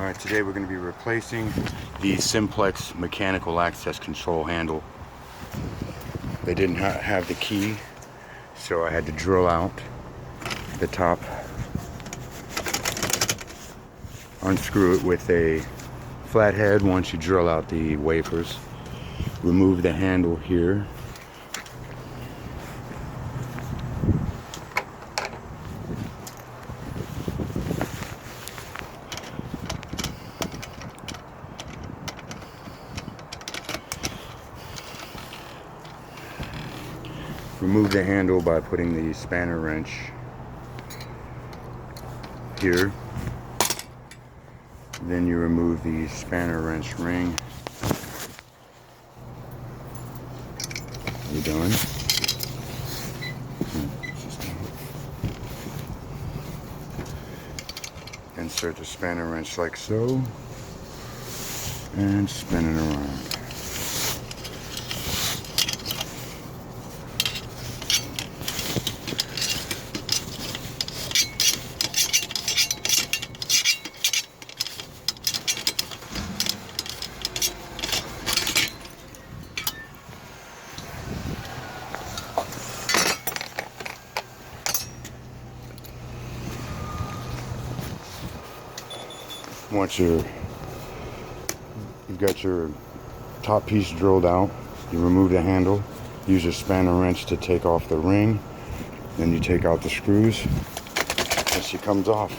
Alright, today we're going to be replacing the Simplex mechanical access control handle. They didn't have the key, so I had to drill out the top, unscrew it with a flathead once you drill out the wafers, remove the handle here, remove the handle by putting the spanner wrench here. Then you remove the spanner wrench ring. You're done. Insert the spanner wrench like so and spin it around. Once you've got your top piece drilled out, you remove the handle, use your spanner wrench to take off the ring, then you take out the screws and she comes off.